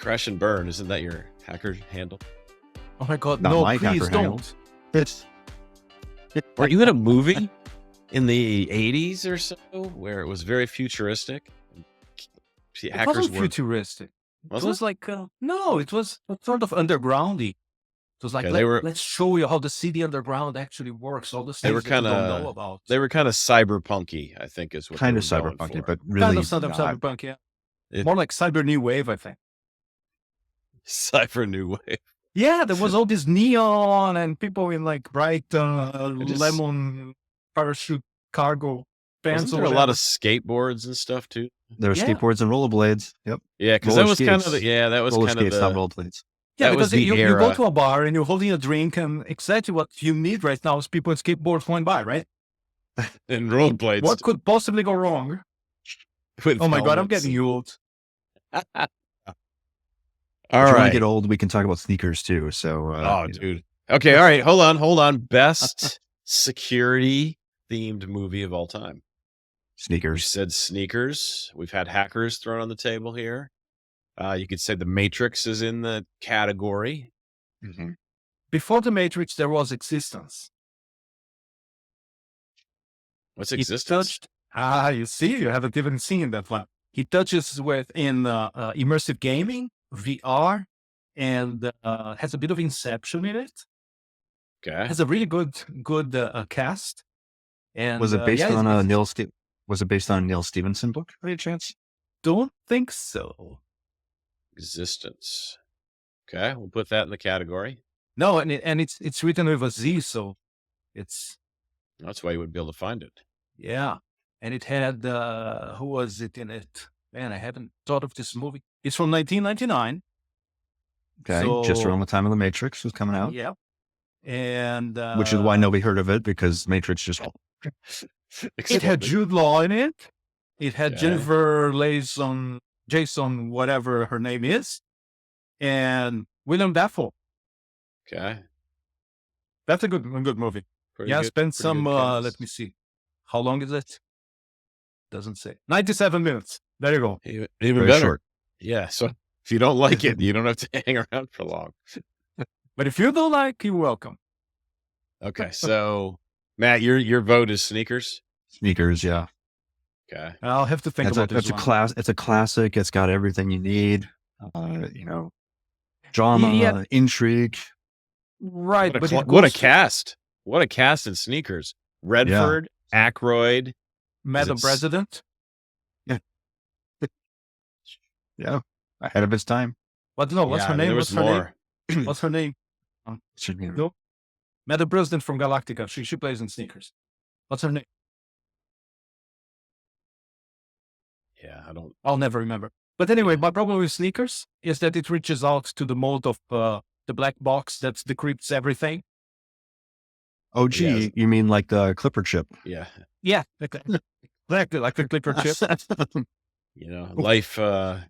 Crash and burn. Isn't that your hacker handle? Oh my God, Not no, my please hacker handle. don't. It's Were you in a movie in the 80s or so where it was very futuristic? It Hackers wasn't were. futuristic. It Wasn't was like, no, it was sort of undergroundy. It was like, Okay, let's show you how the city underground actually works. All the They were things that you don't know kind of. about. They were kind of cyberpunky, I think, is what kind they of were going cyberpunky, for. but kind really of cyberpunk, yeah. It- More like cyber new wave, I think. Cyber new wave. Yeah, there was all this neon and people in like bright lemon parachute cargo pants. Wasn't or there a whatever. lot of skateboards and stuff too? there are Yeah. skateboards and rollerblades. Yep. Yeah, because Roller that was kind of skates. that was Roller kind of skates, not the rollerblades. Yeah, that was because the you go era. to a bar and you're holding a drink, and exactly what you need right now is people with skateboards going by, right? and rollerblades. What could possibly go wrong? With Oh my God, I'm helmets. getting old. All If you want to right. get old, we can talk about sneakers too. So, Oh, dude. Okay, all right. Hold on. Best security themed movie of all time. We sneakers. said sneakers. We've had hackers thrown on the table here. You could say The Matrix is in the category. Mhm. Before the Matrix, there was existence. What's He existence? touched. You see, you haven't even seen that one. He touches in immersive gaming, VR, and has a bit of Inception in it. Okay. Has a really good cast. And Was it based yeah, on a it's- Was it based on a Neil Stevenson book by any chance? Don't think so. Existence. Okay, we'll put that in the category. No, and it's written with a Z, so it's That's why you would be able to find it. yeah. And it had who was it in it? Man, I haven't thought of this movie. It's from 1999. Okay, just around the time of the Matrix was coming out, Yeah, and which is why nobody heard of it because Matrix just. it had Jude Law in it. It had Okay. Jennifer Jason, whatever her name is, and William Dafoe. Okay. That's a good movie. Pretty Yeah, good- spend pretty some. good cast. Let me see. How long is it? Doesn't say. 97 minutes. There you go. Even Very better. short. Yeah. So if you don't like it, you don't have to hang around for long. But if you don't like, you're welcome. Okay. So Matt, your vote is sneakers. Sneakers, yeah. Okay. I'll have to think about this That's a one. class. It's a classic. It's got everything you need. Drama, Yeah. intrigue. Right, but it What a goes to cast. What a cast in sneakers. Redford, Aykroyd. Madam Is it President. Yeah, ahead of its time. What? No, what's Yeah, her name? There What's was her more. name? What's her name? Should be- No. Madam President from Galactica. She plays in sneakers. What's her name? Yeah, I don't. I'll never remember. But anyway, my problem with sneakers is that it reaches out to the mold of the black box that decrypts everything. Oh, gee, Yes. you mean like the Clipper chip? Yeah. Yeah, exactly, like the clicker chip. You know, life Oh,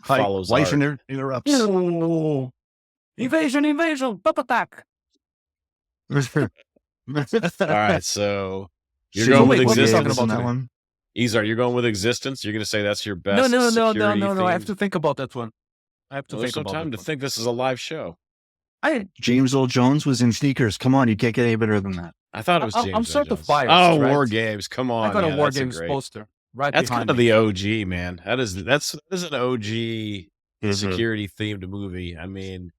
follows life art. interrupts. Oh. Invasion, pop attack. All right. So you're Shit, going with wait, what are we existence. talking about on that today? one. Izar, you're going with existence. You're going to say that's your best. No. security I have themed- to think about that one. I have to Well, there's think no about time that to one. think. This is a live show. James Earl Jones was in sneakers. Come on, you can't get any better than that. I thought it was I'm James. sort Earl of Jones. biased, Oh, right? War Games. Come on. I got yeah, a War that's Games great. poster right That's behind kind of me. the OG, man. That is an OG Mm-hmm. security themed movie. I mean,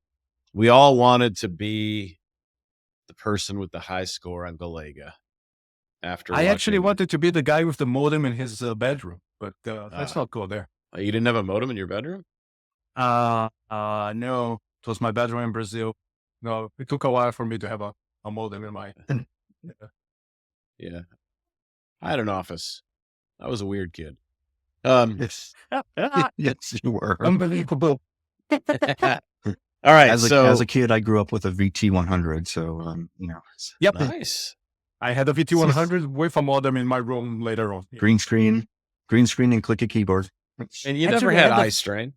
we all wanted to be the person with the high score on Galaga. After I actually watching- wanted to be the guy with the modem in his bedroom, but let's Ah. not go there. Oh, you didn't have a modem in your bedroom? No, it was my bedroom in Brazil. No, it took a while for me to have a modem in my. Yeah. I had an office. I was a weird kid. Yes, yes, you were. Unbelievable. All right. As so a kid, I grew up with a VT100, so it's Yep, nice. I had a VT100 with a modem in my room later on. green screen, and click a keyboard. And you Actually, never I had had the- eye strain.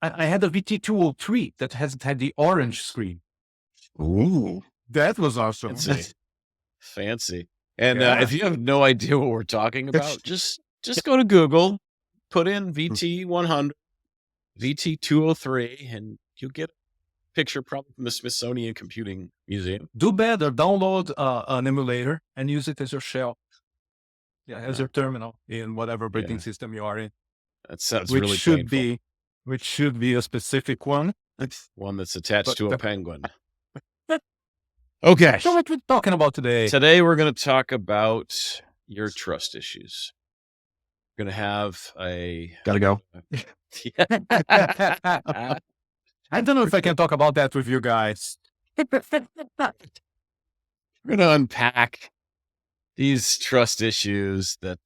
I had a VT203 that hasn't had the orange screen. Ooh, That was awesome. Fancy. Fancy. And Yeah. if you have no idea what we're talking about, just go to Google, put in VT100, VT203, and you'll get a picture probably from the Smithsonian Computing Museum. Do better, download an emulator and use it as your shell. Yeah, as your terminal in whatever operating system you are in. That sounds really painful. Which should be a specific one. One that's attached to a penguin. Okay. So what we're talking about today? Today we're going to talk about your trust issues. We're going to have a... Gotta go. I don't know if I can talk about that with you guys. We're going to unpack these trust issues that...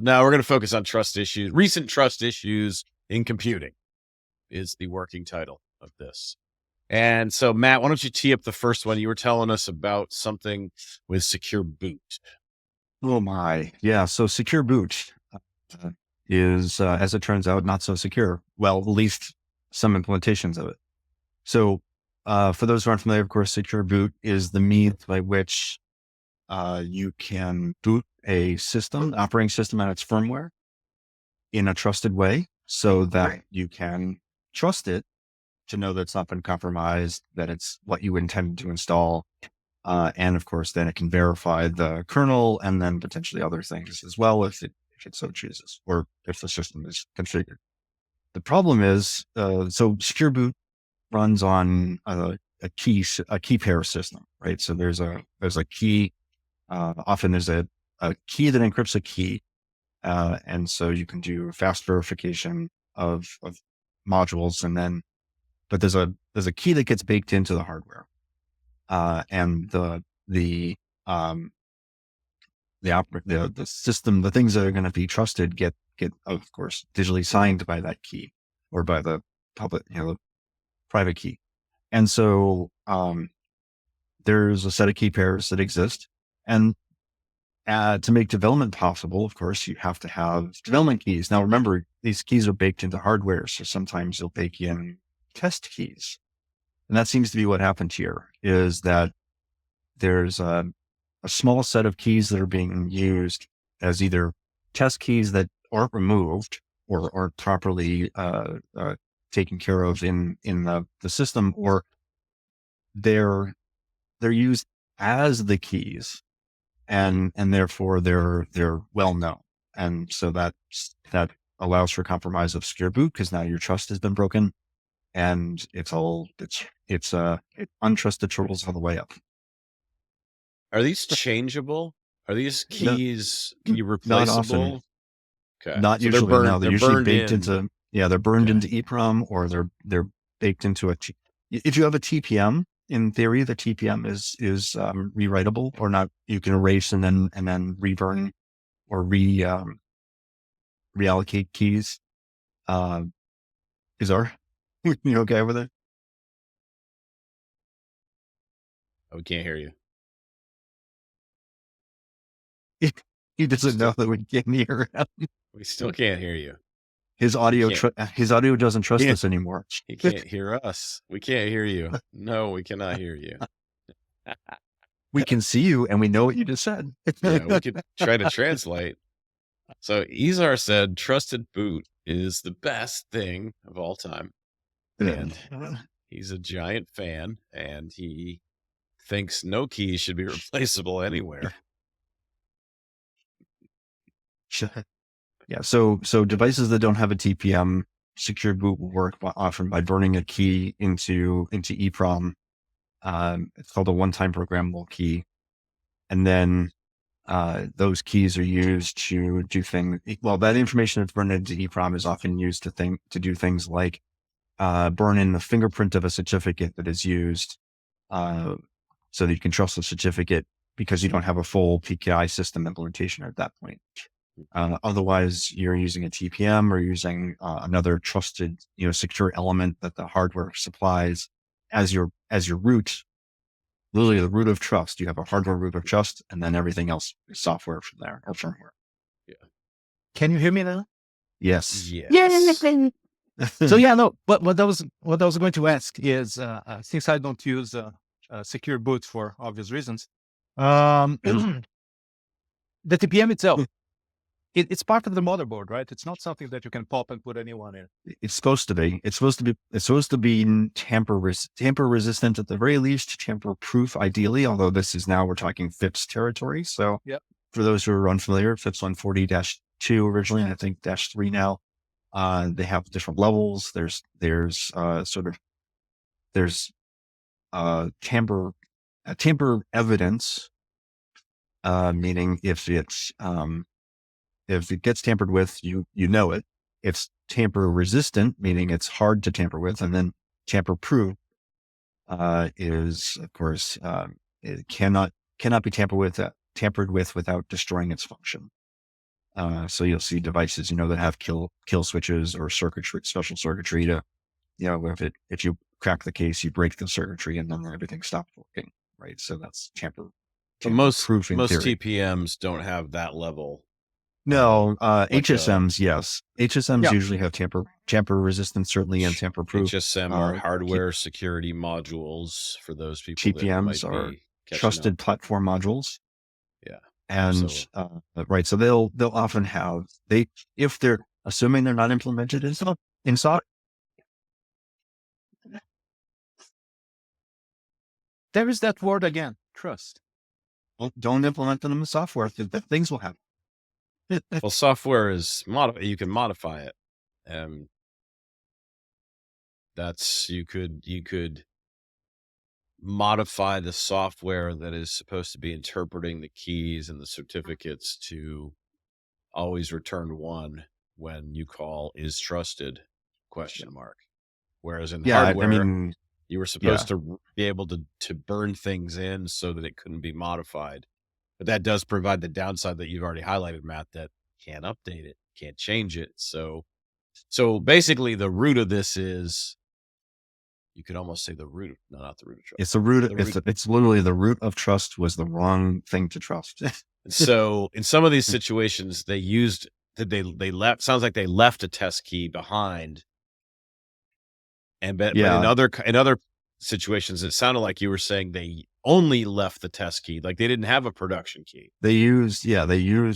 now we're going to focus on trust issues. Recent trust issues in computing is the working title of this. And so, Matt, why don't you tee up the first one? You were telling us about something with secure boot. Oh my. Yeah. So secure boot is, as it turns out, not so secure. Well, at least some implementations of it. So for those who aren't familiar, of course, secure boot is the means by which you can boot a system, operating system and its firmware in a trusted way so that you can trust it to know that it's not been compromised, that it's what you intended to install. And of course, then it can verify the kernel and then potentially other things as well if it so chooses, or if the system is configured. The problem is, so secure boot runs on a key pair system, right? So there's a key, often there's a key that encrypts a key. And so you can do fast verification of modules, and then, but there's a key that gets baked into the hardware. And the system, the things that are going to be trusted get of course digitally signed by that key or by the public, the private key. And so there's a set of key pairs that exist, and to make development possible, of course, you have to have development keys. Now, remember, these keys are baked into hardware, so sometimes you'll bake in test keys. And that seems to be what happened here, is that there's a small set of keys that are being used as either test keys that aren't removed or aren't properly taken care of in the system, or they're used as the keys, and therefore they're well known. And so that allows for compromise of secure boot, because now your trust has been broken, and it's untrusted turtles all the way up. Are these changeable? Are these keys replaceable? Not often. Okay. Not so usually. No, they're usually baked into. They're burned into EEPROM, or they're baked into if you have a TPM, in theory, the TPM is rewritable, or not. You can erase and then reburn or reallocate keys. You okay with it? Oh, we can't hear you. He doesn't know that we can't hear him. We still can't hear you. His audio doesn't trust us anymore. He can't hear us. We can't hear you. No, we cannot hear you. We can see you, and we know what you just said. Yeah, we could try to translate. So Izar said, trusted boot is the best thing of all time. And he's a giant fan, and he thinks no key should be replaceable anywhere. Yeah. So devices that don't have a TPM, secure boot will work often by burning a key into EEPROM. It's called a one-time programmable key. And then those keys are used to do things. Well, that information that's burned into EEPROM is often used to do things like burn in the fingerprint of a certificate that is used, so that you can trust the certificate, because you don't have a full PKI system implementation at that point. Otherwise, you're using a TPM or using another trusted, secure element that the hardware supplies as your root. Literally, the root of trust. You have a hardware root of trust, and then everything else is software from there, or firmware. Yeah. Can you hear me now? Yes. Yes. So yeah, no. What I was going to ask is, since I don't use secure boot for obvious reasons, the TPM itself, It's part of the motherboard, right? It's not something that you can pop and put anyone in. It's supposed to be. It's supposed to be tamper resistant at the very least, tamper proof ideally. Although this is now we're talking FIPS territory. So Yep. for those who are unfamiliar, FIPS 140-2 originally, and I think -3 now. They have different levels. There's tamper evidence, meaning if it gets tampered with, you know it. It's tamper resistant, meaning it's hard to tamper with, and then tamper proof is, of course, it cannot be tampered with without destroying its function. So you'll see devices, that have kill switches or special circuitry to, if you crack the case, you break the circuitry and then everything stops working, right? So that's tamper proof in most theory. TPMs don't have that level. No, like HSMs, yes. HSMs usually have tamper resistance, certainly, and tamper proof. HSM are hardware security modules for those people TPMs that might are be trusted platform modules. Yeah. And, right. So they'll often have, if they're assuming they're not implemented in software. There is that word again, trust. Don't implement them in the software. Things will happen. Well, software is you can modify it. You could modify the software that is supposed to be interpreting the keys and the certificates to always return 1 when you call is trusted ? Whereas in hardware, you were supposed to be able to burn things in so that it couldn't be modified. But that does provide the downside that you've already highlighted, Matt, that can't update it, can't change it. So basically the root of this is, you could almost say not the root of trust. It's the root. It's literally the root of trust was the wrong thing to trust. So in some of these situations, they sounds like they left a test key behind. But in other situations, it sounded like you were saying they only left the test key, like they didn't have a production key. They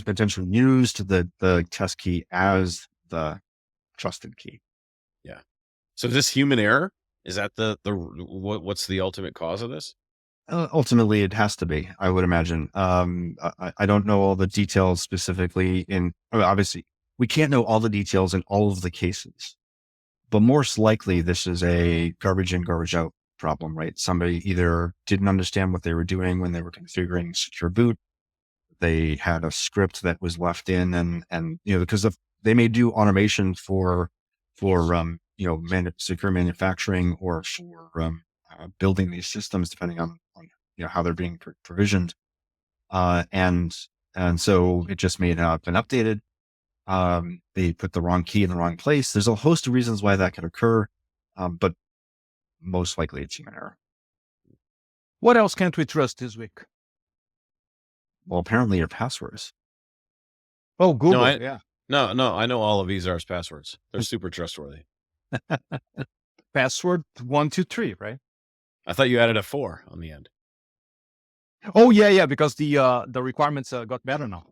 potentially used the test key as the trusted key. Yeah. So is this human error? Is that what's the ultimate cause of this? Ultimately, it has to be, I would imagine. I don't know all the details specifically obviously we can't know all the details in all of the cases, but most likely this is a garbage in, garbage out problem, right? Somebody either didn't understand what they were doing when they were configuring secure boot. They had a script that was left in and because they may do automation for secure manufacturing or for building these systems, depending on how they're being provisioned. And so it just may not have been updated. They put the wrong key in the wrong place. There's a host of reasons why that could occur. But most likely it's human error. What else can't we trust this week? Well, apparently your passwords. Oh, Google. No, I know all of Izar's passwords. They're super trustworthy. Password 123, right? I thought you added a 4 on the end. Oh yeah, because the requirements got better now.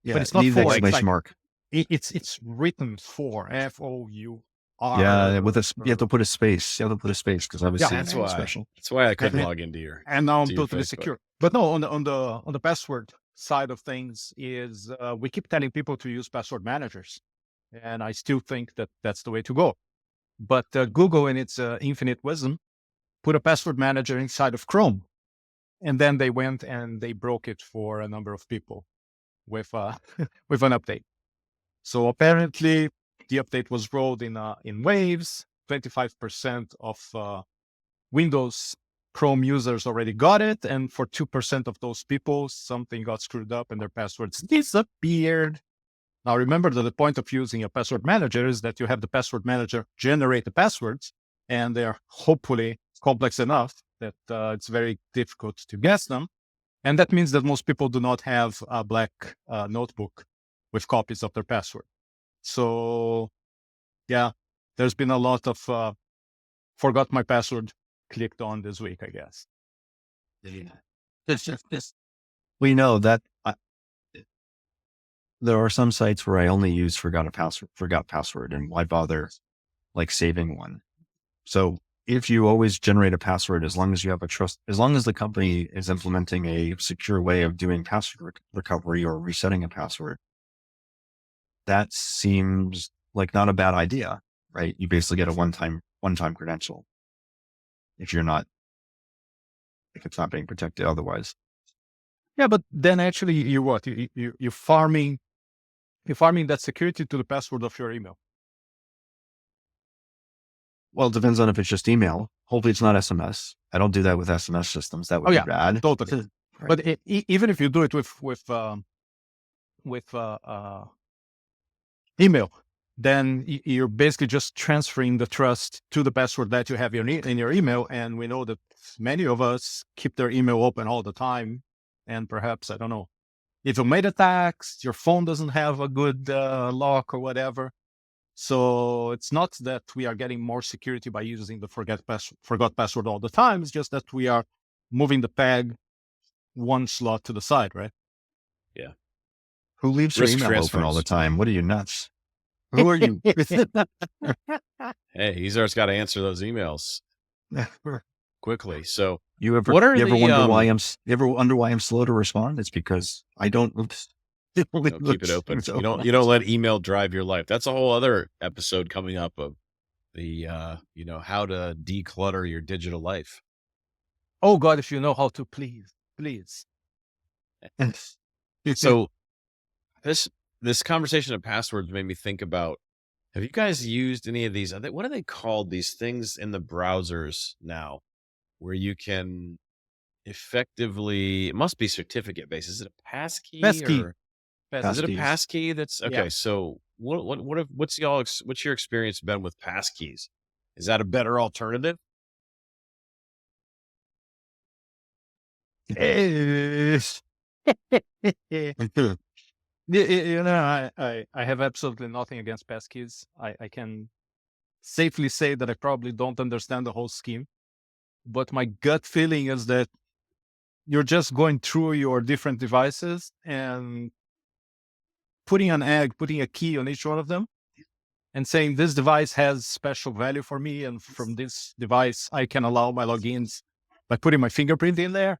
Yeah, but it's not 4. Exclamation mark. It's written for FOUR. Yeah, you have to put a space. You have to put a space because obviously that's it's why. special. That's why I couldn't log into your. And now I'm totally secure. But no, on the password side of things is we keep telling people to use password managers, and I still think that that's the way to go. But Google, in its infinite wisdom, put a password manager inside of Chrome, and then they went and they broke it for a number of people with with an update. So apparently, the update was rolled in waves. 25% of Windows Chrome users already got it, and for 2% of those people, something got screwed up and their passwords disappeared. Now, remember that the point of using a password manager is that you have the password manager generate the passwords, and they're hopefully complex enough that it's very difficult to guess them. And that means that most people do not have a black notebook with copies of their password. So, yeah, there's been a lot of forgot my password clicked on this week, I guess. Yeah. It's just this. We know that there are some sites where I only use forgot password, and why bother like saving one? So if you always generate a password, as long as you have as long as the company is implementing a secure way of doing password recovery or resetting a password, that seems like not a bad idea, right? You basically get a one-time credential if it's not being protected otherwise. Yeah, but then actually you what? You're farming that security to the password of your email. Well, it depends on if it's just email. Hopefully it's not SMS. I don't do that with SMS systems. That would be bad. Totally. Right. But even if you do it with email, then you're basically just transferring the trust to the password that you have in your email. And we know that many of us keep their email open all the time. And perhaps, I don't know, if you made attacks, your phone doesn't have a good lock or whatever. So it's not that we are getting more security by using the forgot password all the time. It's just that we are moving the peg one slot to the side, right? Yeah. Who leaves Risk your email open all the transfers. time? What are you, nuts? Who are you? Hey, Izar's got to answer those emails quickly. So You ever what are wonder why I'm slow to respond? It's because I don't keep it open. You don't let email drive your life. That's a whole other episode coming up of the how to declutter your digital life. Oh God, if you know how to, please. So this conversation of passwords made me think about, have you guys used any of these? What are they called? These things in the browsers now where you can effectively, it must be certificate based. Is it a passkey Passkey. or is it a passkey? That's okay. Yeah. So what's your experience been with passkeys? Is that a better alternative? I have absolutely nothing against passkeys. I can safely say that I probably don't understand the whole scheme, but my gut feeling is that you're just going through your different devices and putting a key on each one of them and saying this device has special value for me. And from this device, I can allow my logins by putting my fingerprint in there.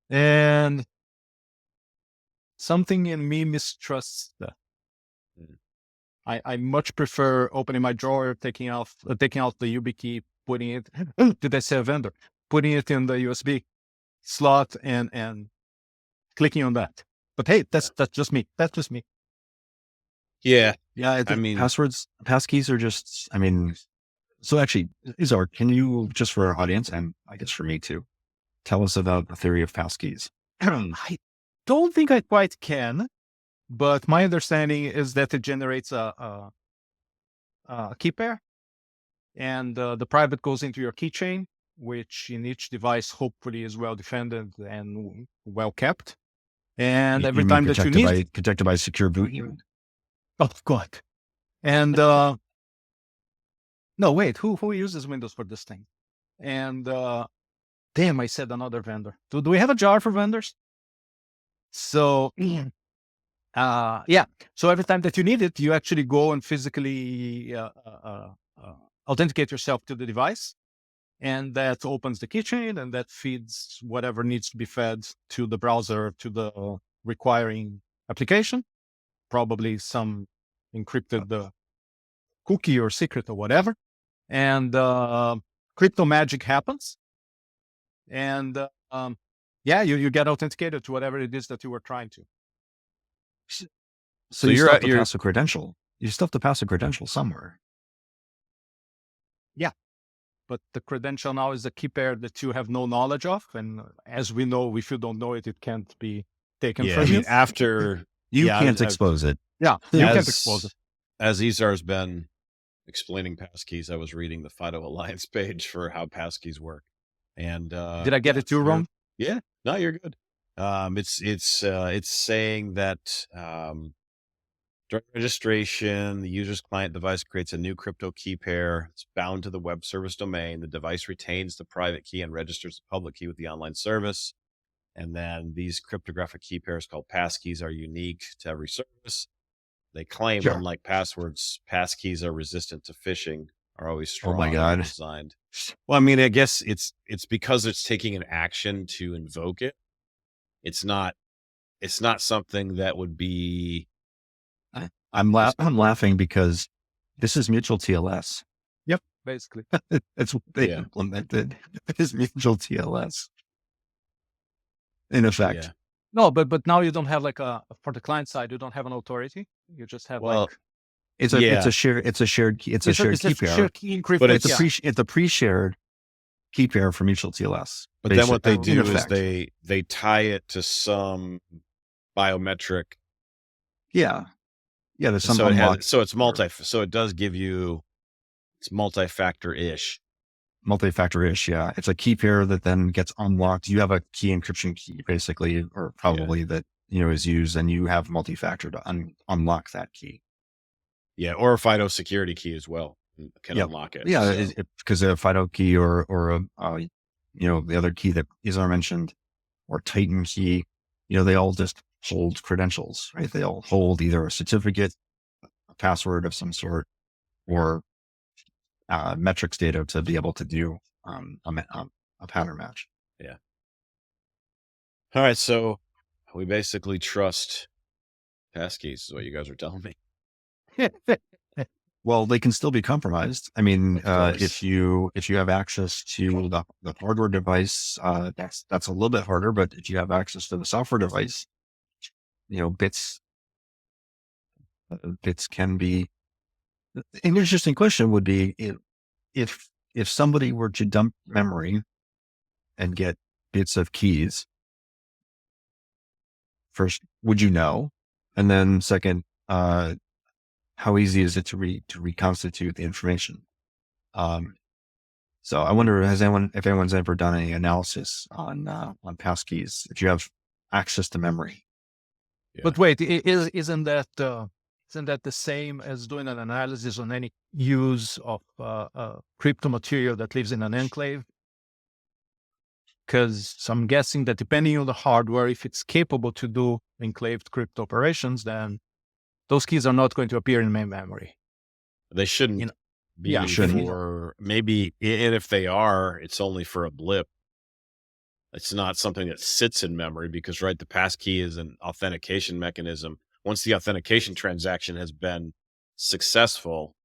And something in me mistrusts that. I much prefer opening my drawer, taking out the YubiKey, putting it, did I say a vendor? Putting it in the USB slot and clicking on that. But hey, that's just me. That's just me. Yeah. Yeah. I mean, passkeys are just, so actually, Izar, can you, just for our audience, and I guess for me too, tell us about the theory of passkeys? I don't think I quite can, but my understanding is that it generates a key pair, and the private goes into your keychain, which in each device hopefully is well defended and well kept. And every time that you need, protected by secure boot. oh God, and no, wait, who uses Windows for this thing? And damn, I said another vendor. Do we have a jar for vendors? So yeah. So every time that you need it, you actually go and physically authenticate yourself to the device, and that opens the keychain, and that feeds whatever needs to be fed to the browser, to the requiring application, probably some encrypted cookie or secret or whatever. And crypto magic happens. And yeah, you get authenticated to whatever it is that you were trying to. So you still have to pass a credential. You still have to pass a credential somewhere. Yeah. But the credential now is a key pair that you have no knowledge of. And as we know, if you don't know it, it can't be taken from you. After you can't expose it. Yeah, you can't expose it. As Izar's been explaining passkeys, I was reading the FIDO Alliance page for how passkeys work. And did I get it too wrong? Yeah, no, you're good. It's saying that during registration, the user's client device creates a new crypto key pair. It's bound to the web service domain. The device retains the private key and registers the public key with the online service. And then these cryptographic key pairs called passkeys are unique to every service. They claim, Sure. unlike passwords, passkeys are resistant to phishing, are always Oh strong my and God. designed. Well, I mean, I guess it's because it's taking an action to invoke it. It's not something that would be. I'm laughing because this is mutual TLS. Yep, basically. That's what they Yeah. implemented. It is mutual TLS. In effect. Yeah. No, but now you don't have like for the client side, you don't have an authority. You just have Well, like It's yeah. a shared key. It's a shared key pair. shared key encrypted. But It's yeah. a pre-shared key pair for mutual TLS. But then what they in do is effect. they tie it to some biometric. Yeah. There's some So unlock. so it does give you, it's multi-factor-ish. Multi-factor-ish. Yeah. It's a key pair that then gets unlocked. You have a key encryption key basically, or probably that, is used, and you have multi-factor to unlock that key. Yeah. Or a FIDO security key as well can Yep. unlock it. Yeah. So. Because a FIDO key or the other key that Izar mentioned, or Titan key, they all just hold credentials, right? They all hold either a certificate, a password of some sort, or metrics data to be able to do a pattern match. Yeah. All right. So we basically trust passkeys is what you guys are telling me. Well, they can still be compromised. I mean, Of course. if you have access to the hardware device, that's a little bit harder. But if you have access to the software device, bits can be. An interesting question would be if somebody were to dump memory and get bits of keys. First, would you know? And then second, how easy is it to reconstitute the information? So I wonder, if anyone's ever done any analysis on passkeys, if you have access to memory. Yeah. But wait, isn't that the same as doing an analysis on any use of crypto material that lives in an enclave? Because I'm guessing that depending on the hardware, if it's capable to do enclaved crypto operations, then those keys are not going to appear in main memory. They shouldn't be yeah, shouldn't. for maybe, and if they are, it's only for a blip. It's not something that sits in memory because, right, the passkey is an authentication mechanism. Once the authentication transaction has been successful,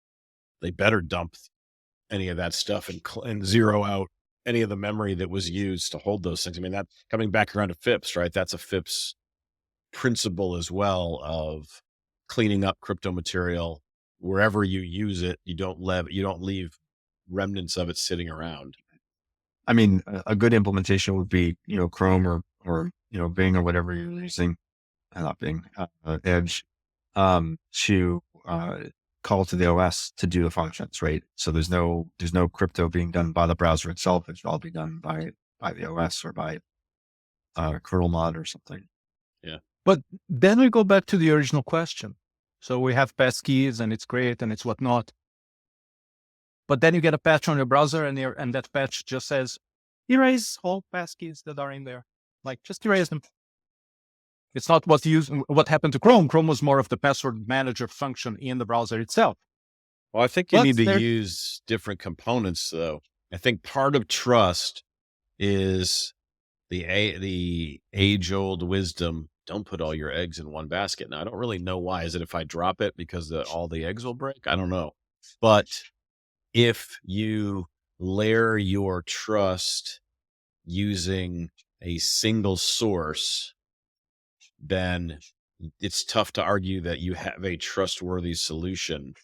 they better dump any of that stuff and zero out any of the memory that was used to hold those things. I mean, that coming back around to FIPS, right? That's a FIPS principle as well of cleaning up crypto material wherever you use it. You don't leave remnants of it sitting around. I mean, a good implementation would be, Chrome or Bing or whatever you're using, not Bing, Edge, to call to the OS to do the functions, right? So there's no crypto being done by the browser itself. It should all be done by the OS or by kernel mod or something. Yeah. But then we go back to the original question. So we have passkeys and it's great and it's whatnot. But then you get a patch on your browser and that patch just says, erase all passkeys that are in there. Like, just erase them. It's not what happened to Chrome. Chrome was more of the password manager function in the browser itself. Well, I think you need to use different components, though. I think part of trust is the age-old wisdom. Don't put all your eggs in one basket. Now, I don't really know why. Is it if I drop it because all the eggs will break? I don't know. But if you layer your trust using a single source, then it's tough to argue that you have a trustworthy solution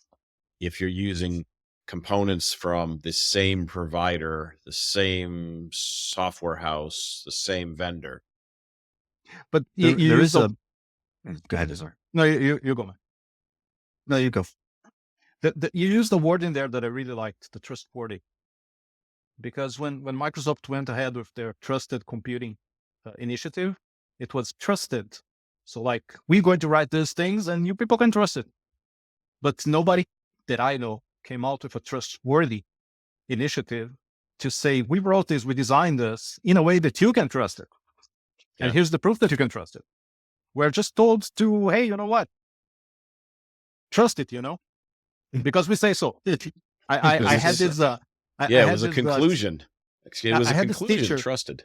if you're using components from the same provider, the same software house, the same vendor. But there is a. Go ahead, Izar. No, you go, man. No, you go. You used the word in there that I really liked, the trustworthy. Because when Microsoft went ahead with their trusted computing initiative, it was trusted. So like, we're going to write these things and you people can trust it. But nobody that I know came out with a trustworthy initiative to say, we wrote this, we designed this in a way that you can trust it. And Yeah. here's the proof that you can trust it. We're just told to, hey, you know what? Trust it, because we say so. I had this. Yeah, I it had was a this. conclusion. It was I a had this conclusion. teacher. Trusted.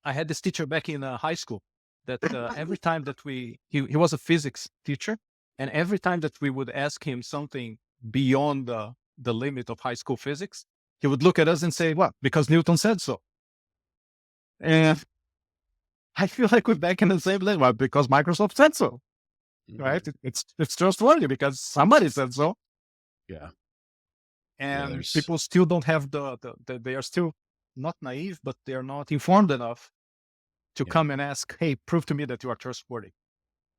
I had this teacher back in high school that every time that he was a physics teacher, and every time that we would ask him something beyond the limit of high school physics, he would look at us and say, "Well, because Newton said so." And I feel like we're back in the same place. Well, because Microsoft said so, right? Mhm. It's trustworthy because somebody said so, Yeah. and There's people still don't have they are still not naive, but they are not informed enough to Yeah. come and ask, "Hey, prove to me that you are trustworthy."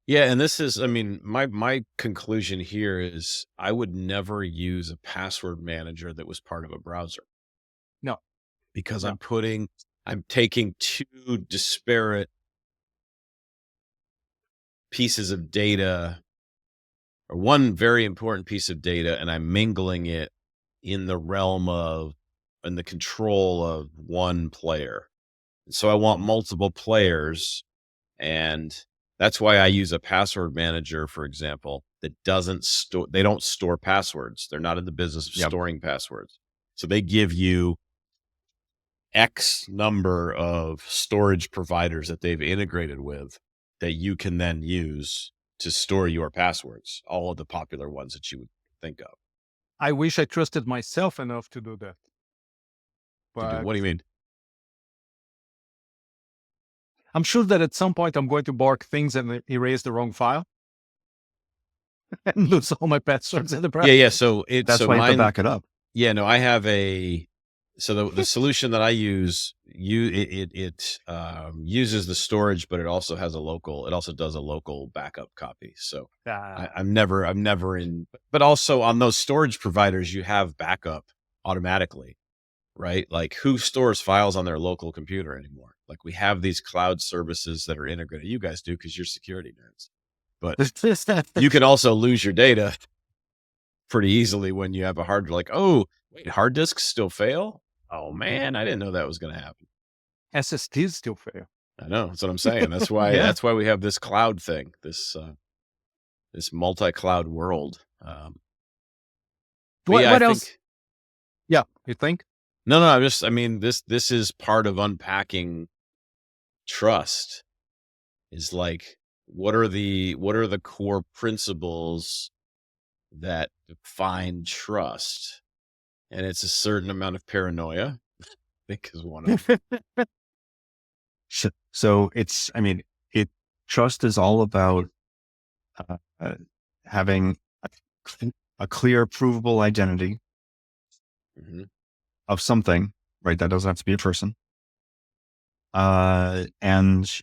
Yeah, and this is, I mean, my conclusion here is I would never use a password manager that was part of a browser No, because no. I'm taking two disparate pieces of data, or one very important piece of data, and I'm mingling it in the realm of in the control of one player. So I want multiple players, and that's why I use a password manager, for example, that doesn't store they don't store passwords. They're not in the business of Yep. storing passwords. So they give you X number of storage providers that they've integrated with that you can then use to store your passwords, all of the popular ones that you would think of. I wish I trusted myself enough to do that, but What do you mean? I'm sure that at some point I'm going to bork things and erase the wrong file and lose all my passwords in the Yeah, yeah. process. That's why you have to back it up. Yeah, no, I have the solution that I use, uses the storage, but it also does a local backup copy. So I'm never in, but also on those storage providers, you have backup automatically, right? Like, who stores files on their local computer anymore? Like, we have these cloud services that are integrated. You guys do because you're security nerds, but you can also lose your data pretty easily when you have a oh, wait, hard disks still fail? Oh man, I didn't know that was going to happen. SSDs still fail. I know, that's what I'm saying. That's why Yeah. that's why we have this cloud thing, this multi-cloud world. But yeah, I What else? think Yeah, you think? no, I mean, this is part of unpacking trust. Is like, what are the core principles that define trust? And it's a certain amount of paranoia, I think, is one of them. So it's, I mean, trust is all about having a clear, provable identity Mhm. of something, right? That doesn't have to be a person, and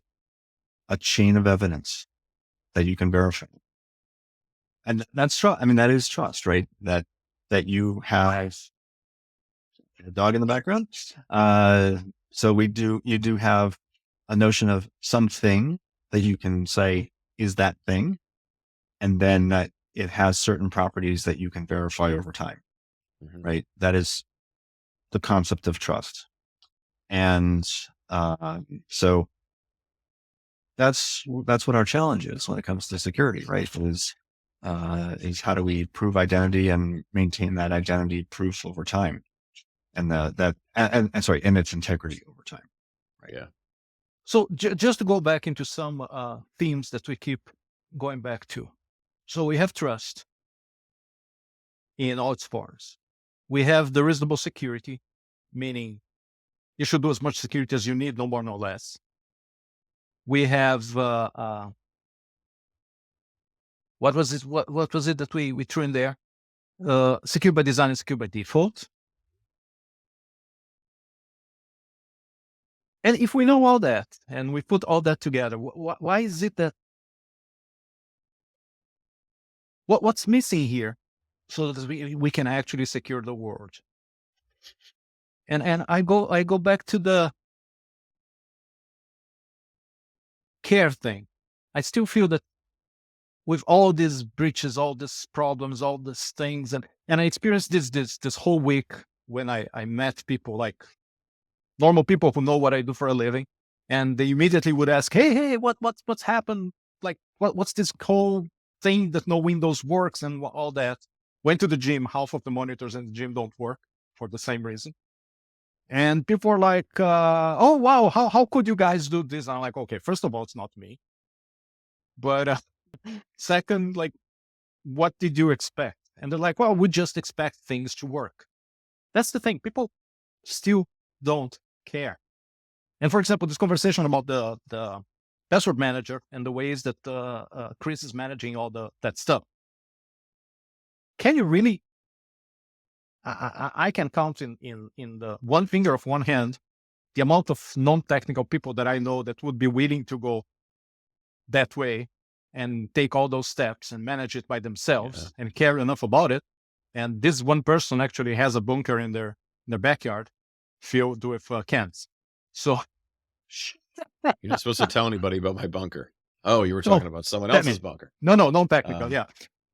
a chain of evidence that you can verify. And that's trust. I mean, that is trust, right? That you have a dog in the background. So you do have a notion of something that you can say is that thing, and then that it has certain properties that you can verify over time, Mhm. right? That is the concept of trust. And so that's what our challenge is when it comes to security, right? Is how do we prove identity and maintain that identity proof over time, and and its integrity over time, right? Yeah. So just to go back into some themes that we keep going back to. So we have trust in all its forms. We have the reasonable security, meaning you should do as much security as you need, no more, no less. We have what was it? What was it that we threw in there? Secure by design and secure by default. And if we know all that and we put all that together, why is it that what's missing here so that we can actually secure the world? And I go back to the care thing. I still feel that with all these breaches, all these problems, all these things, and I experienced this whole week when I met people like normal people who know what I do for a living. and they immediately would ask, hey, what's happened? Like, what's this whole thing that no Windows works and all that? Went to the gym, half of the monitors in the gym don't work for the same reason. And people are like, oh, wow, how could you guys do this? I'm like, okay, first of all, it's not me. But second, like, what did you expect? And they're like, well, we just expect things to work. That's the thing. People still don't care. And for example, this conversation about the password manager and the ways that Chris is managing all that stuff. Can you really? I can count in the one finger of one hand the amount of non-technical people that I know that would be willing to go that way and take all those steps and manage it by themselves and care enough about it. And this one person actually has a bunker in their backyard filled with cans. So You're not supposed to tell anybody about my bunker. Oh, you were No, talking about someone else's bunker. no, non-technical, yeah.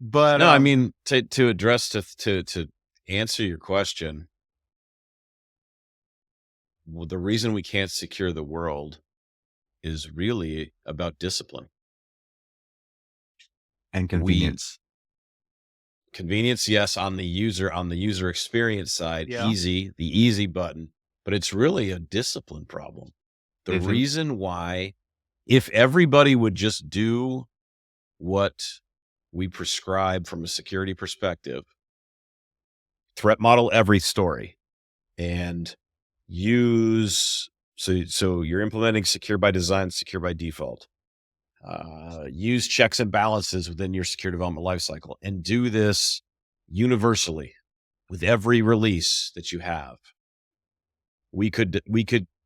But No, I mean to address to answer your question, the reason we can't secure the world is really about discipline and convenience. Convenience, yes, on the user experience side, Yeah. the easy button, but it's really a discipline problem. The Mhm. reason why, if everybody would just do what we prescribe from a security perspective, threat model every story, and use so you're implementing secure by design, secure by default. Use checks and balances within your secure development lifecycle, and do this universally with every release that you have. We could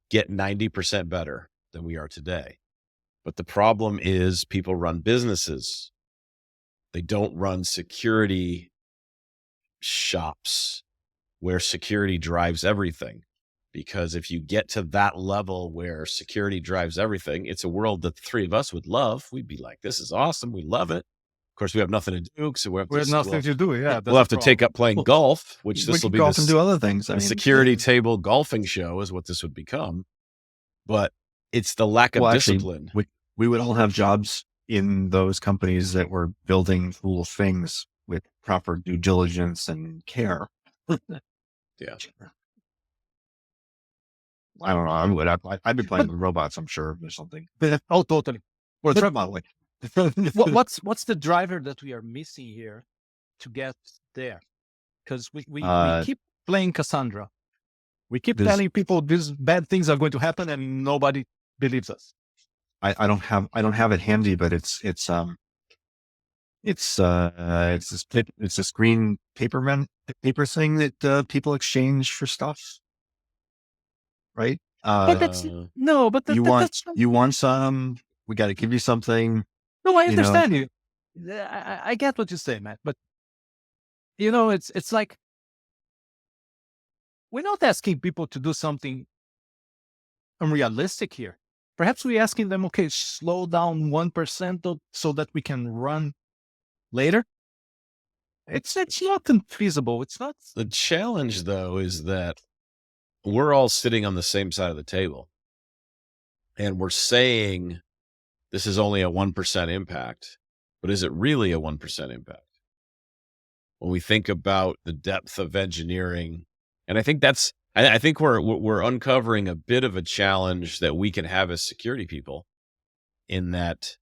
get 90% better than we are today. But the problem is people run businesses. They don't run security shops where security drives everything. Because if you get to that level where security drives everything, it's a world that the three of us would love. We'd be like, this is awesome. We love it. Of course, we have nothing to do, so we have nothing to do. Yeah, we'll have to take up playing golf, which We this will could be go off and do other things. a security table golfing show is what this would become. But it's the lack of discipline. We would all have jobs in those companies that were building cool things with proper due diligence and care. Yeah. I don't know. I'd be playing with robots, I'm sure, or something. Oh, totally. Or threat modeling. What's the driver that we are missing here to get there? Because we keep playing Cassandra. We keep telling people these bad things are going to happen, and nobody believes us. I don't have it handy, but it's this green paper thing that people exchange for stuff, right? But that's no, but you want some. We got to give you something. No, I understand you. I get what you say, Matt. But it's like we're not asking people to do something unrealistic here. Perhaps we're asking them, okay, slow down 1% so that we can run later. It's not infeasible. It's not. The challenge, though, is that we're all sitting on the same side of the table, and we're saying this is only a 1% impact, but is it really a 1% impact? When we think about the depth of engineering, and I think I think we're uncovering a bit of a challenge that we can have as security people, in that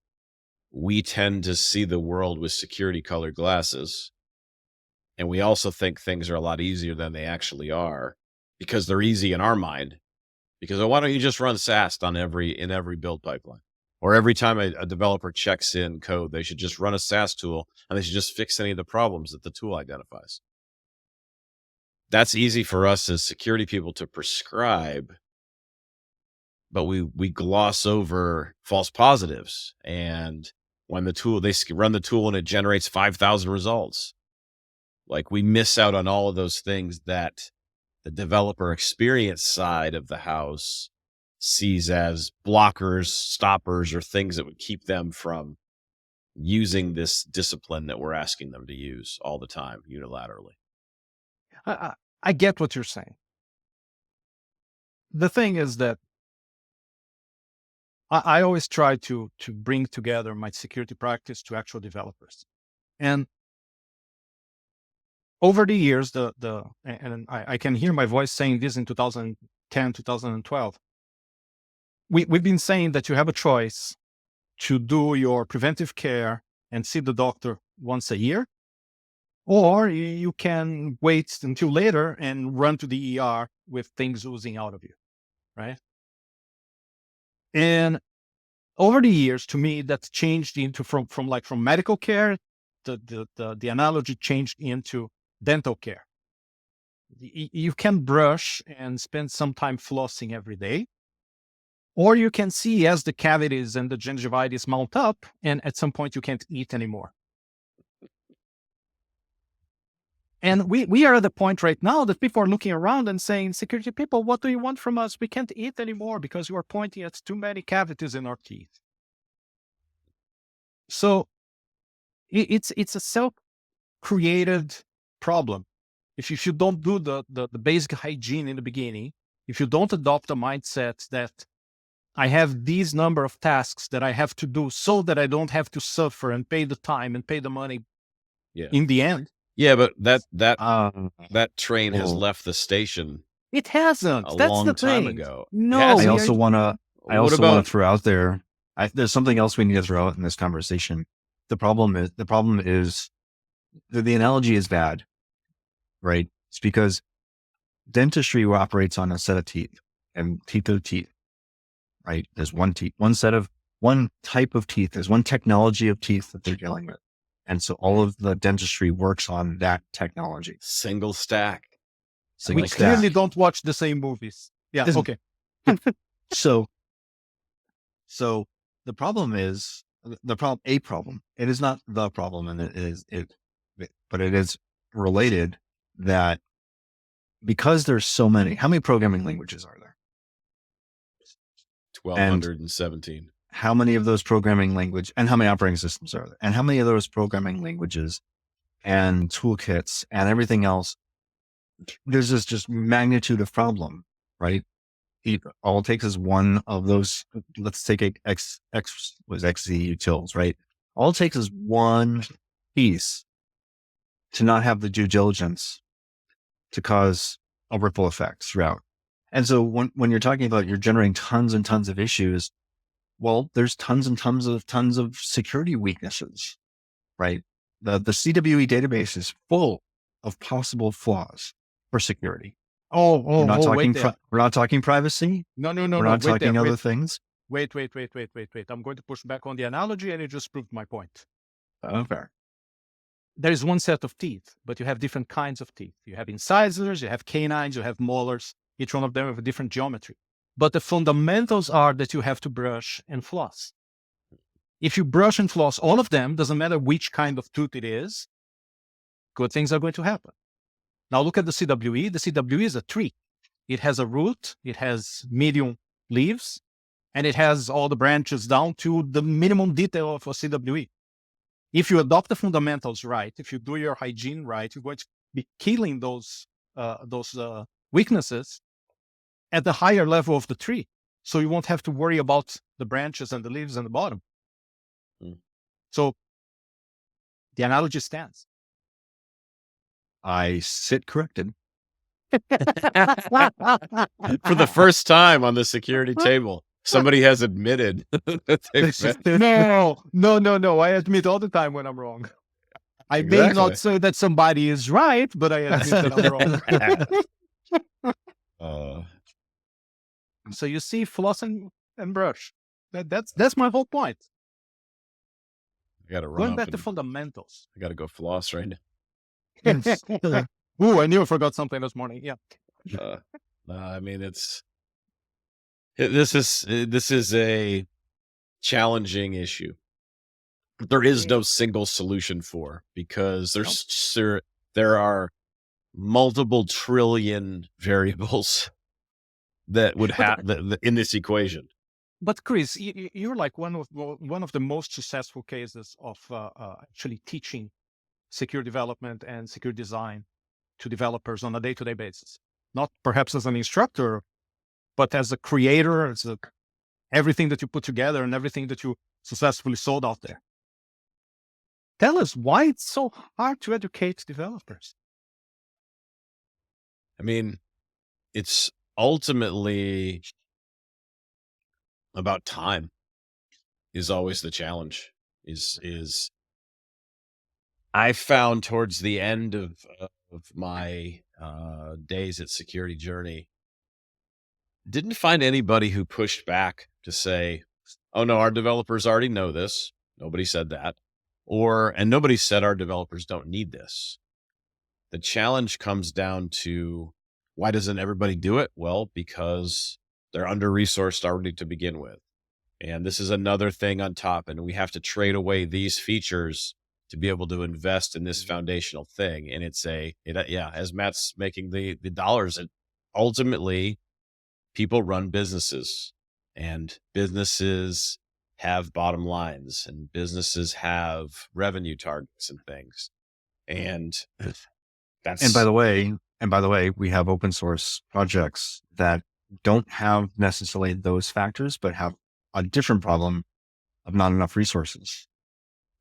we tend to see the world with security colored glasses. And we also think things are a lot easier than they actually are, because they're easy in our mind. Because why don't you just run SAST in every build pipeline? Or every time a developer checks in code, they should just run a SAST tool, and they should just fix any of the problems that the tool identifies. That's easy for us as security people to prescribe, but we gloss over false positives. And when they run the tool and it generates 5,000 results, like, we miss out on all of those things that the developer experience side of the house sees as blockers, stoppers, or things that would keep them from using this discipline that we're asking them to use all the time unilaterally. I get what you're saying. The thing is that I always try to bring together my security practice to actual developers. And over the years, and I can hear my voice saying this in 2010, 2012, we've been saying that you have a choice to do your preventive care and see the doctor once a year, or you can wait until later and run to the ER with things oozing out of you, right? And over the years, to me, that changed into from medical care, the analogy changed into dental care. You can brush and spend some time flossing every day, or you can see as the cavities and the gingivitis mount up, and at some point you can't eat anymore. And we are at the point right now that people are looking around and saying, security people, what do you want from us? We can't eat anymore because you are pointing at too many cavities in our teeth. So it's a self-created problem. If you don't do the basic hygiene in the beginning, if you don't adopt a mindset that I have these number of tasks that I have to do so that I don't have to suffer and pay the time and pay the money in the end. Yeah, but that train has left the station. It hasn't. That's long the time thing. Ago. No, I also want to throw out there. There's something else we need to throw out in this conversation. The problem is the analogy is bad, right? It's because dentistry operates on a set of teeth and teeth are teeth, right? There's one type of teeth. There's one technology of teeth that they're dealing with. And so all of the dentistry works on that technology. Single stack. We clearly don't watch the same movies. Yeah. Okay. So the problem is a problem. It is not the problem, and but it is related that because there's so many. How many programming languages are there? 1,217. How many of those programming language and how many operating systems are there? And how many of those programming languages and toolkits and everything else? There's this just magnitude of problem, right? All it takes is one of those. Let's take XZ utils, right? All it takes is one piece to not have the due diligence to cause a ripple effect throughout. And so when you're talking about you're generating tons and tons of issues, well, there's tons and tons of security weaknesses, right? The CWE database is full of possible flaws for security. We're not talking privacy. No. We're not talking other things. Wait. I'm going to push back on the analogy, and it just proved my point. Fair. There is one set of teeth, but you have different kinds of teeth. You have incisors, you have canines, you have molars. Each one of them have a different geometry. But the fundamentals are that you have to brush and floss. If you brush and floss all of them, doesn't matter which kind of tooth it is, good things are going to happen. Now look at the CWE. The CWE is a tree. It has a root, it has medium leaves, and it has all the branches down to the minimum detail of a CWE. If you adopt the fundamentals right, if you do your hygiene right, you're going to be killing those weaknesses at the higher level of the tree. So you won't have to worry about the branches and the leaves and the bottom. So the analogy stands. I sit corrected. For the first time on the security table, somebody has admitted that No. I admit all the time when I'm wrong. I may not say that somebody is right, but I admit that I'm wrong. So you see, floss and brush. That's my whole point. I got to run. Going back to fundamentals. I got to go floss right now. Ooh, I knew I forgot something this morning. Yeah. I mean, this is a challenging issue. There is no single solution because there are multiple trillion variables that would happen in this equation. But Chris, you're like one of the most successful cases of actually teaching secure development and secure design to developers on a day-to-day basis. Not perhaps as an instructor, but as a creator, everything that you put together and everything that you successfully sold out there. Tell us why it's so hard to educate developers. I mean, it's ultimately about time is always the challenge. Is I found towards the end of my days at Security Journey, didn't find anybody who pushed back to say, oh no, our developers already know this. Nobody said that. And nobody said our developers don't need this. The challenge comes down to, why doesn't everybody do it? Well, because they're under-resourced already to begin with. And this is another thing on top, and we have to trade away these features to be able to invest in this foundational thing. And as Matt's making the dollars, ultimately people run businesses, and businesses have bottom lines, and businesses have revenue targets and things. And And by the way, we have open source projects that don't have necessarily those factors, but have a different problem of not enough resources,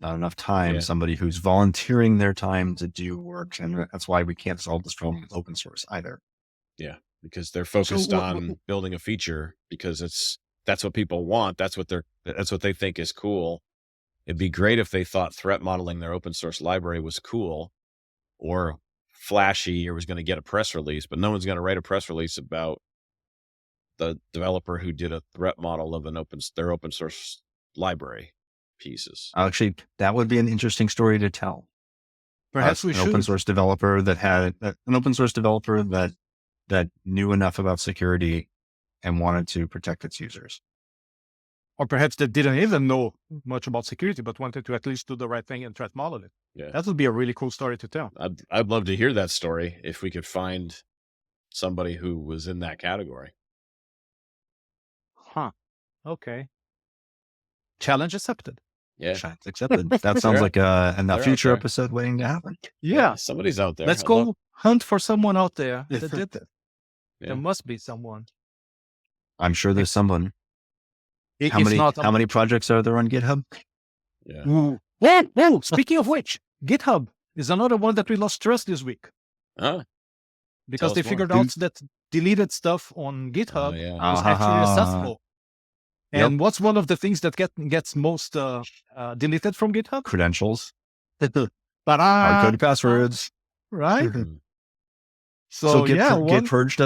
not enough time, somebody who's volunteering their time to do work. And that's why we can't solve this problem with open source either. Yeah, because they're focused on building a feature because that's what people want. That's what they think is cool. It'd be great if they thought threat modeling their open source library was cool or flashy or was going to get a press release, but no one's going to write a press release about the developer who did a threat model of their open source library pieces. Actually, that would be an interesting story to tell. Perhaps we should. Open source developer that knew enough about security and wanted to protect its users. Or perhaps they didn't even know much about security, but wanted to at least do the right thing and threat model it. Yeah, that would be a really cool story to tell. I'd love to hear that story if we could find somebody who was in that category. Huh. Okay. Challenge accepted. Yeah, Challenge accepted. That sounds like a future episode waiting to happen. Yeah, somebody's out there. Let's go hunt for someone out there that did that. Yeah. There must be someone. I'm sure there's someone. How many projects are there on GitHub? Yeah. Whoa. Speaking of which, GitHub is another one that we lost trust this week. Because they figured out that deleted stuff on GitHub was actually accessible. And what's one of the things that gets most deleted from GitHub? Credentials. Hard-coded passwords. Right? So Git purge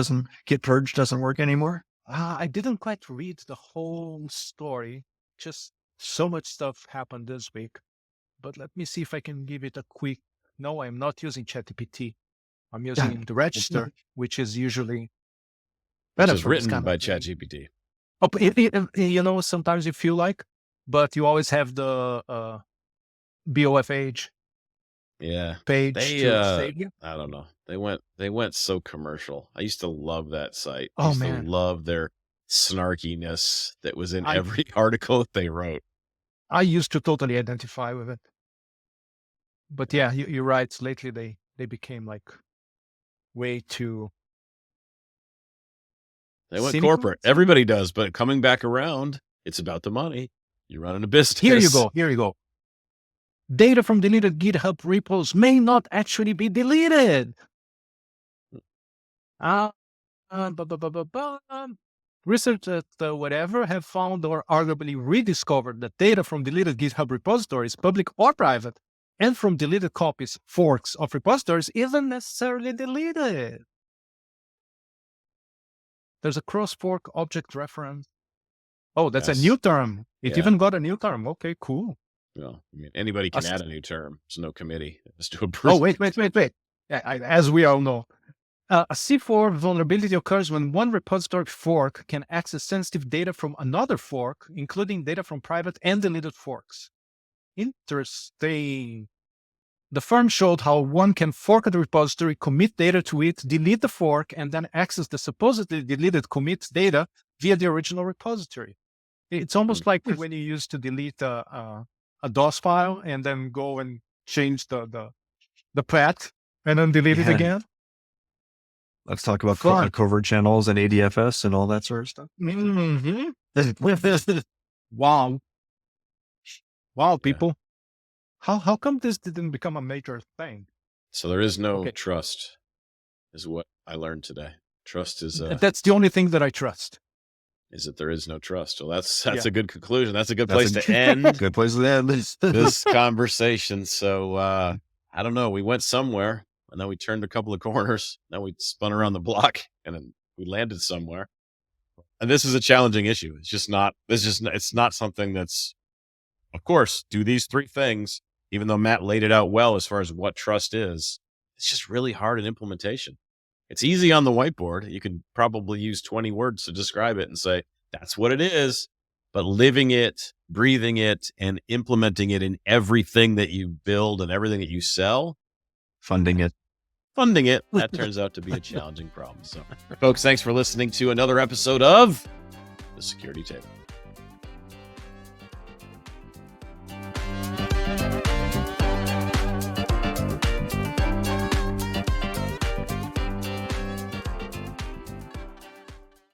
doesn't work anymore? I didn't quite read the whole story. Just so much stuff happened this week. But let me see if I can give it a quick... No, I'm not using ChatGPT. I'm using the register, which is usually better. Which is written by ChatGPT. Oh, sometimes you feel like, but you always have the BOFH page to save you. I don't know. They went so commercial. I used to love that site. I used to love their snarkiness that was in every article that they wrote. I used to totally identify with it. But yeah, you're right. Lately they became like way too... They went corporate. Everybody does, but coming back around, it's about the money. You're running a business. Here you go. Data from deleted GitHub repos may not actually be deleted. Research at whatever have found or arguably rediscovered that data from deleted GitHub repositories, public or private, and from deleted copies, forks of repositories isn't necessarily deleted. There's a cross-fork object reference. Oh, that's a new term. It even got a new term. Okay, cool. Well, I mean, anybody can add a new term. There's no committee as to approve. Oh, wait. As we all know, a C4 vulnerability occurs when one repository fork can access sensitive data from another fork, including data from private and deleted forks. Interesting. The firm showed how one can fork a repository, commit data to it, delete the fork, and then access the supposedly deleted commit data via the original repository. It's almost like when you used to delete a DOS file and then go and change the path and then delete it again. Let's talk about Fun. covert channels and ADFS and all that sort of stuff. Mhm. Wow. Wow, people. How come this didn't become a major thing? So there is no Okay. trust, is what I learned today. Trust is That's the only thing that I trust. that there is no trust. Well, that's Yeah. a good conclusion. That's a good That's place a to end Good place to end. this conversation. So I don't know. We went somewhere, and then we turned a couple of corners. Then we spun around the block, and then we landed somewhere. And this is a challenging issue. It's just not. It's not something that's. Of course, do these three things. Even though Matt laid it out well as far as what trust is, it's just really hard in implementation. It's easy on the whiteboard. You can probably use 20 words to describe it and say, that's what it is. But living it, breathing it, and implementing it in everything that you build and everything that you sell, Funding it. that turns out to be a challenging problem. So, folks, thanks for listening to another episode of The Security Table.